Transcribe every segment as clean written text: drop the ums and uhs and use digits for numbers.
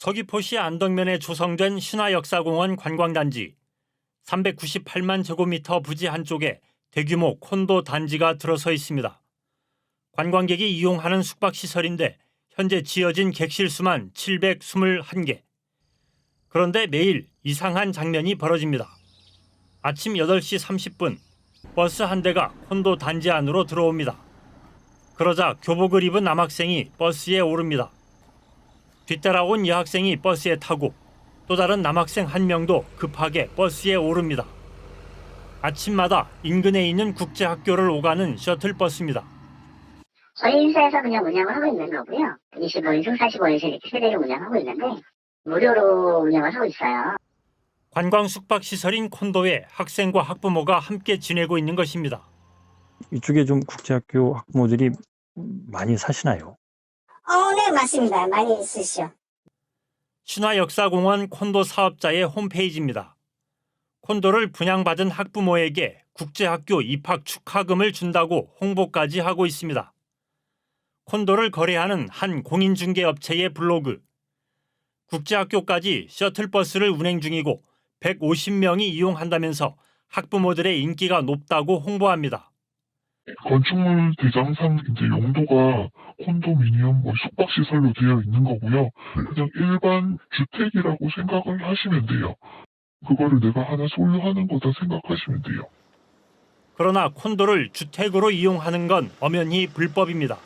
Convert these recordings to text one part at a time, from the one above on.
서귀포시 안덕면에 조성된 신화역사공원 관광단지. 398만 제곱미터 부지 한쪽에 대규모 콘도 단지가 들어서 있습니다. 관광객이 이용하는 숙박시설인데 현재 지어진 객실 수만 721개. 그런데 매일 이상한 장면이 벌어집니다. 아침 8시 30분 버스 한 대가 콘도 단지 안으로 들어옵니다. 그러자 교복을 입은 남학생이 버스에 오릅니다. 뒤따라온 여학생이 버스에 타고 또 다른 남학생 한 명도 급하게 버스에 오릅니다. 아침마다 인근에 있는 국제학교를 오가는 셔틀버스입니다. 저희 회사에서 그냥 운영을 하고 있는 거고요. 25인승, 45인승 이렇게 세대를 운영하고 있는데 무료로 운영을 하고 있어요. 관광 숙박시설인 콘도에 학생과 학부모가 함께 지내고 있는 것입니다. 이쪽에 좀 국제학교 학부모들이 많이 사시나요? 네, 맞습니다. 많이 있으시죠. 신화역사공원 콘도 사업자의 홈페이지입니다. 콘도를 분양받은 학부모에게 국제학교 입학 축하금을 준다고 홍보까지 하고 있습니다. 콘도를 거래하는 한 공인중개업체의 블로그. 국제학교까지 셔틀버스를 운행 중이고 150명이 이용한다면서 학부모들의 인기가 높다고 홍보합니다. 건축물 대장상 이제 용도가 콘도미니엄 숙박시설로 되어 있는 거고요. 그냥 일반 주택이라고 생각을 하시면 돼요. 그거를 내가 하나 소유하는 거다 생각하시면 돼요. 그러나 콘도를 주택으로 이용하는 건 엄연히 불법입니다.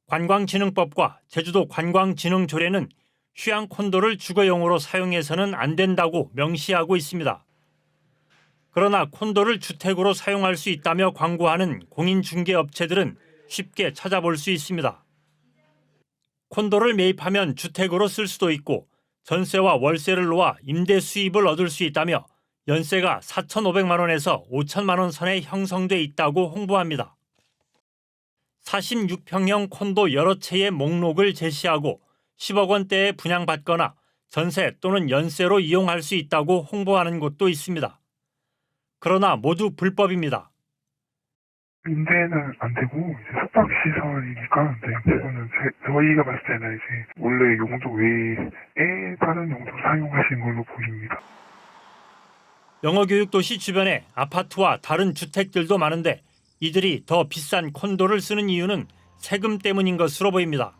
관광진흥법과 제주도 관광진흥조례는 휴양 콘도를 주거용으로 사용해서는 안 된다고 명시하고 있습니다. 그러나 콘도를 주택으로 사용할 수 있다며 광고하는 공인중개업체들은 쉽게 찾아볼 수 있습니다. 콘도를 매입하면 주택으로 쓸 수도 있고 전세와 월세를 놓아 임대 수입을 얻을 수 있다며 연세가 4,500만 원에서 5천만 원 선에 형성돼 있다고 홍보합니다. 46평형 콘도 여러 채의 목록을 제시하고 10억 원대에 분양받거나 전세 또는 연세로 이용할 수 있다고 홍보하는 곳도 있습니다. 그러나 모두 불법입니다. 임대는 안 되고 이제 숙박시설이니까 그거는 저희가 봤을 때는 이제 원래 용도 외에 다른 용도로 사용하신 걸로 보입니다. 영어교육도시 주변에 아파트와 다른 주택들도 많은데 이들이 더 비싼 콘도를 쓰는 이유는 세금 때문인 것으로 보입니다.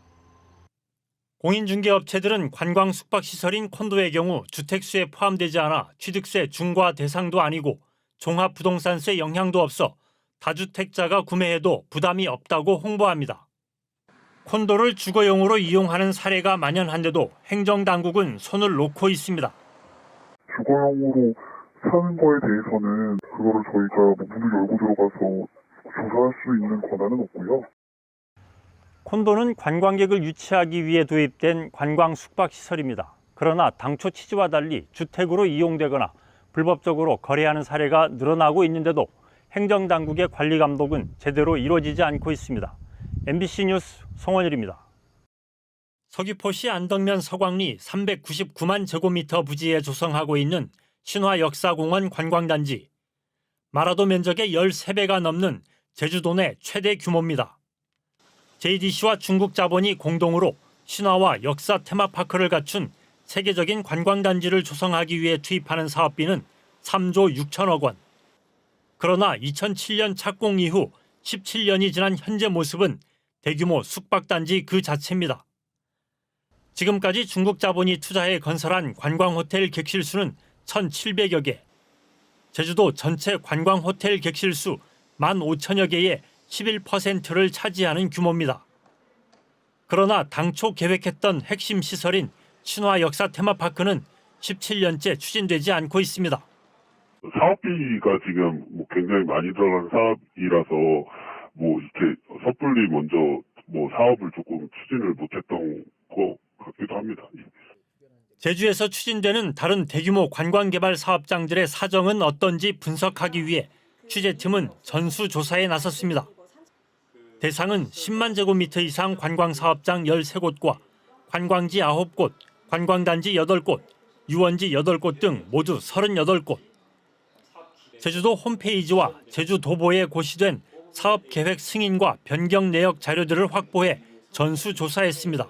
공인중개업체들은 관광 숙박시설인 콘도의 경우 주택수에 포함되지 않아 취득세 중과 대상도 아니고 종합부동산세 영향도 없어 다주택자가 구매해도 부담이 없다고 홍보합니다. 콘도를 주거용으로 이용하는 사례가 만연한데도 행정당국은 손을 놓고 있습니다. 주거용으로 사는 거에 대해서는 그거를 저희가 문을 열고 들어가서 조사할 수 있는 권한은 없고요. 콘도는 관광객을 유치하기 위해 도입된 관광 숙박시설입니다. 그러나 당초 취지와 달리 주택으로 이용되거나 불법적으로 거래하는 사례가 늘어나고 있는데도 행정당국의 관리 감독은 제대로 이루어지지 않고 있습니다. MBC 뉴스 송원일입니다. 서귀포시 안덕면 서광리 399만 제곱미터 부지에 조성하고 있는 신화역사공원 관광단지. 마라도 면적의 13배가 넘는 제주도 내 최대 규모입니다. JDC와 중국 자본이 공동으로 신화와 역사 테마파크를 갖춘 세계적인 관광단지를 조성하기 위해 투입하는 사업비는 3조 6천억 원. 그러나 2007년 착공 이후 17년이 지난 현재 모습은 대규모 숙박단지 그 자체입니다. 지금까지 중국 자본이 투자해 건설한 관광호텔 객실수는 1,700여 개. 제주도 전체 관광호텔 객실수 15,000여 개의 11%를 차지하는 규모입니다. 그러나 당초 계획했던 핵심 시설인 신화역사 테마파크는 17년째 추진되지 않고 있습니다. 사업비가 지금 굉장히 많이 들어간 사업이라서 이렇게 섣불리 먼저 사업을 조금 추진을 못했던 것 같기도 합니다. 제주에서 추진되는 다른 대규모 관광개발 사업장들의 사정은 어떤지 분석하기 위해 취재팀은 전수조사에 나섰습니다. 대상은 10만 제곱미터 이상 관광사업장 13곳과 관광지 9곳, 관광단지 8곳, 유원지 8곳 등 모두 38곳. 제주도 홈페이지와 제주도보에 고시된 사업계획 승인과 변경 내역 자료들을 확보해 전수조사했습니다.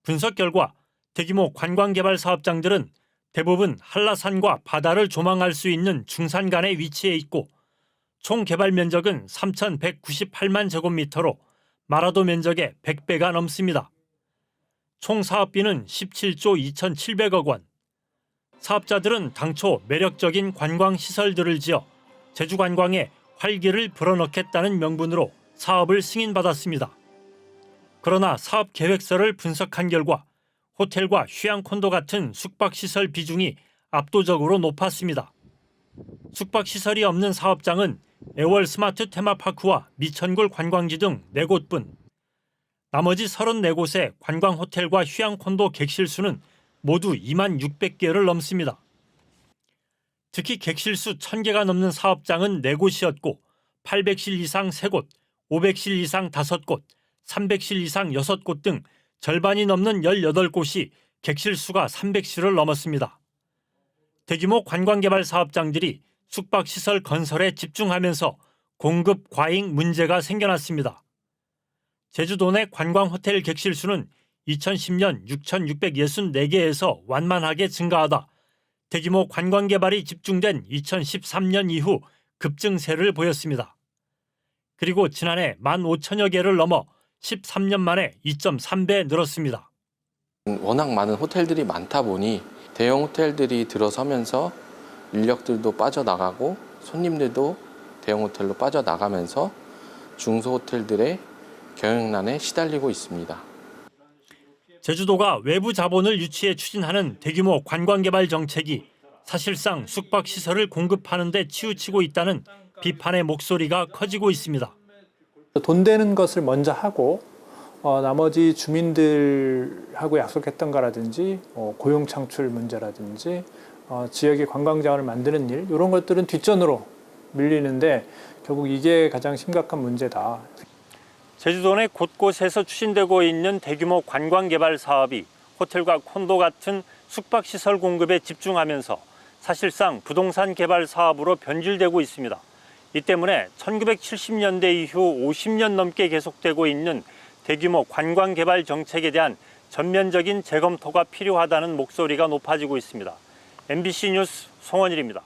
분석 결과 대규모 관광개발 사업장들은 대부분 한라산과 바다를 조망할 수 있는 중산간에 위치해 있고 총 개발 면적은 3,198만 제곱미터로 마라도 면적의 100배가 넘습니다. 총 사업비는 17조 2,700억 원. 사업자들은 당초 매력적인 관광시설들을 지어 제주관광에 활기를 불어넣겠다는 명분으로 사업을 승인받았습니다. 그러나 사업 계획서를 분석한 결과 호텔과 휴양콘도 같은 숙박시설 비중이 압도적으로 높았습니다. 숙박시설이 없는 사업장은 애월 스마트 테마파크와 미천굴 관광지 등 4곳뿐. 나머지 34곳의 관광호텔과 휴양콘도 객실수는 모두 2만 600개를 넘습니다. 특히 객실수 1000개가 넘는 사업장은 4곳이었고 800실 이상 3곳, 500실 이상 5곳, 300실 이상 6곳 등 절반이 넘는 18곳이 객실수가 300실을 넘었습니다. 대규모 관광개발 사업장들이 숙박시설 건설에 집중하면서 공급 과잉 문제가 생겨났습니다. 제주도 내 관광호텔 객실수는 2010년 6,664개에서 완만하게 증가하다 대규모 관광개발이 집중된 2013년 이후 급증세를 보였습니다. 그리고 지난해 15,000여 개를 넘어 13년 만에 2.3배 늘었습니다. 워낙 많은 호텔들이 많다 보니 대형 호텔들이 들어서면서 인력들도 빠져나가고 손님들도 대형 호텔로 빠져나가면서 중소 호텔들의 경영난에 시달리고 있습니다. 제주도가 외부 자본을 유치해 추진하는 대규모 관광개발 정책이 사실상 숙박시설을 공급하는 데 치우치고 있다는 비판의 목소리가 커지고 있습니다. 돈 되는 것을 먼저 하고 나머지 주민들하고 약속했던 거라든지 고용 창출 문제라든지 지역의 관광 자원을 만드는 일 이런 것들은 뒷전으로 밀리는데 결국 이게 가장 심각한 문제다. 제주도 내 곳곳에서 추진되고 있는 대규모 관광개발 사업이 호텔과 콘도 같은 숙박시설 공급에 집중하면서 사실상 부동산 개발 사업으로 변질되고 있습니다. 이 때문에 1970년대 이후 50년 넘게 계속되고 있는 대규모 관광개발 정책에 대한 전면적인 재검토가 필요하다는 목소리가 높아지고 있습니다. MBC 뉴스 송원일입니다.